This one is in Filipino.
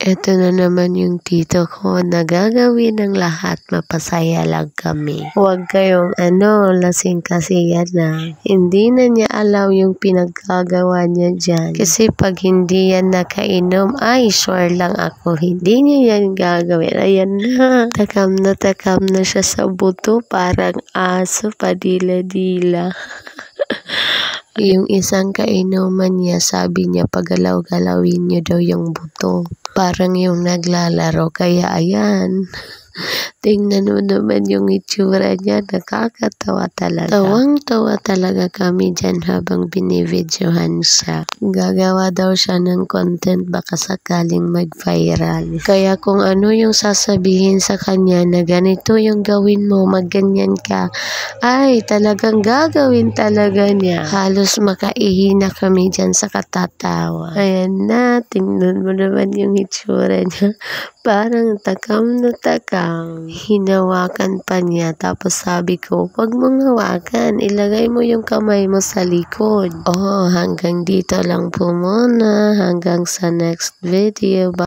Eto na naman yung tito ko na gagawin ng lahat mapasaya lang kami. Huwag kayong lasing kasi yan na. Hindi na niya alam yung pinagkagawa niya dyan. Kasi pag hindi yan nakainom, ay sure lang ako, hindi niya yan gagawin. Ayan na. Takam na siya sa buto, parang aso, padila-dila. Yung isang kainuman niya, sabi niya pagalaw-galawin niyo daw yung buto. Parang yung naglalaro, kaya ayan. Tingnan mo naman yung itsura niya, nakakatawa talaga. Tawang-tawa talaga kami dyan habang binibidyohan siya. Gagawa daw siya ng content baka sakaling mag-viral. Kaya kung ano yung sasabihin sa kanya na ganito yung gawin mo, magganyan ka, ay talagang gagawin talaga niya. Halos makaihi na kami dyan sa katatawa. Ayan na, tingnan mo naman yung itsura niya. Parang takam na takam. Hinawakan pa niya. Tapos sabi ko, wag mong hawakan. Ilagay mo yung kamay mo sa likod. Oh, hanggang dito lang po muna. Hanggang sa next video.